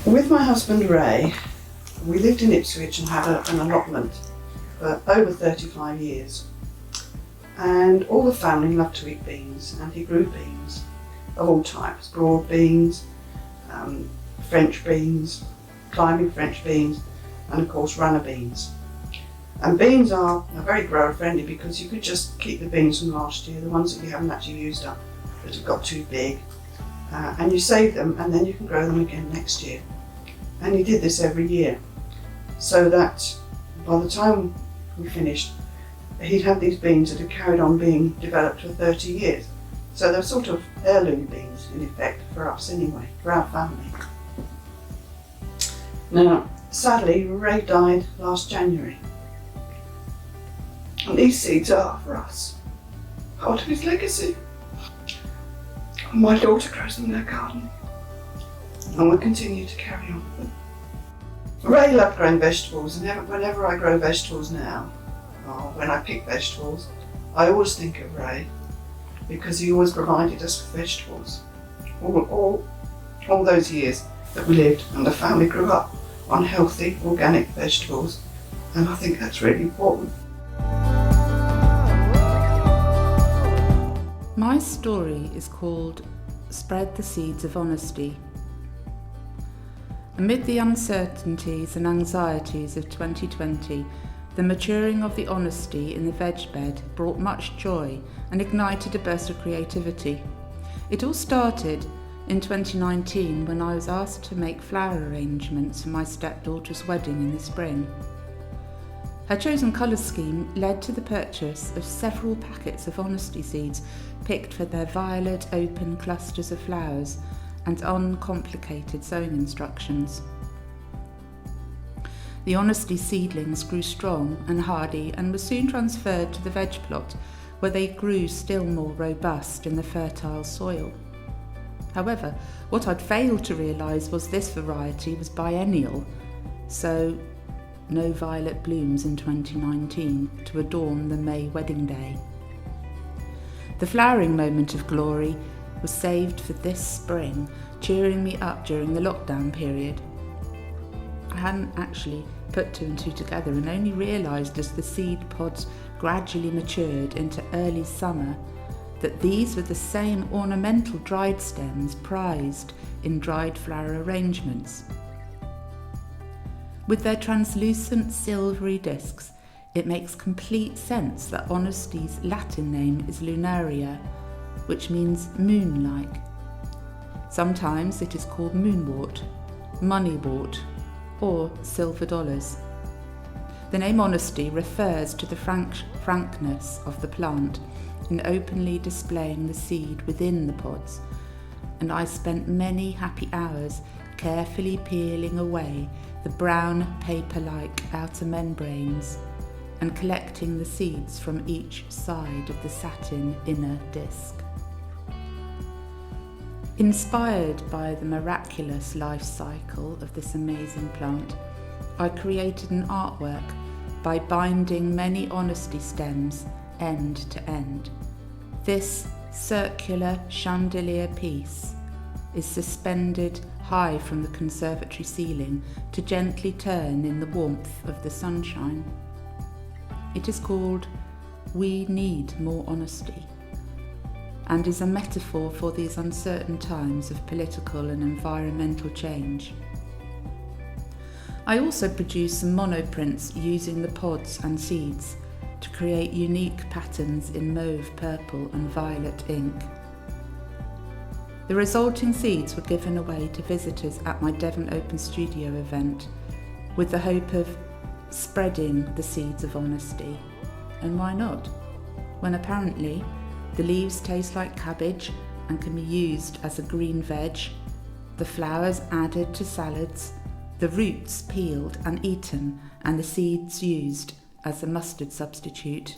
With my husband Ray, we lived in Ipswich and had an allotment for over 35 years. And all the family loved to eat beans, and he grew beans of all types, broad beans, French beans, climbing French beans, and of course runner beans. And beans are very grower friendly because you could just keep the beans from last year, the ones that you haven't actually used up, that have got too big, and you save them and then you can grow them again next year. And he did this every year, so that by the time we finished, he'd had these beans that had carried on being developed for 30 years. So they're sort of heirloom beans in effect for us anyway, for our family. Now, sadly, Ray died last January. And these seeds are, for us, part of his legacy. My daughter grows them in her garden, and we'll continue to carry on with them. Ray loved growing vegetables, and whenever I grow vegetables now, or when I pick vegetables, I always think of Ray, because he always provided us with vegetables. All those years that we lived and the family grew up on healthy, organic vegetables, and I think that's really important. My story is called Spread the Seeds of Honesty. Amid the uncertainties and anxieties of 2020, the maturing of the honesty in the veg bed brought much joy and ignited a burst of creativity. It all started in 2019 when I was asked to make flower arrangements for my stepdaughter's wedding in the spring. Her chosen colour scheme led to the purchase of several packets of honesty seeds picked for their violet open clusters of flowers and uncomplicated sowing instructions. The honesty seedlings grew strong and hardy and were soon transferred to the veg plot, where they grew still more robust in the fertile soil. However, what I'd failed to realise was this variety was biennial, so no violet blooms in 2019 to adorn the May wedding day. The flowering moment of glory was saved for this spring, cheering me up during the lockdown period. I hadn't actually put two and two together and only realised as the seed pods gradually matured into early summer that these were the same ornamental dried stems prized in dried flower arrangements. With their translucent silvery discs, it makes complete sense that honesty's Latin name is lunaria, which means moon-like. Sometimes it is called moonwort, moneywort, or silver dollars. The name honesty refers to the frankness of the plant in openly displaying the seed within the pods, and I spent many happy hours carefully peeling away the brown paper-like outer membranes and collecting the seeds from each side of the satin inner disc. Inspired by the miraculous life cycle of this amazing plant, I created an artwork by binding many honesty stems end to end. This circular chandelier piece is suspended high from the conservatory ceiling to gently turn in the warmth of the sunshine. It is called We Need More Honesty, and is a metaphor for these uncertain times of political and environmental change. I also produced some monoprints using the pods and seeds to create unique patterns in mauve, purple and violet ink. The resulting seeds were given away to visitors at my Devon Open Studio event with the hope of spreading the seeds of honesty. And why not? When apparently the leaves taste like cabbage and can be used as a green veg, the flowers added to salads, the roots peeled and eaten, and the seeds used as a mustard substitute.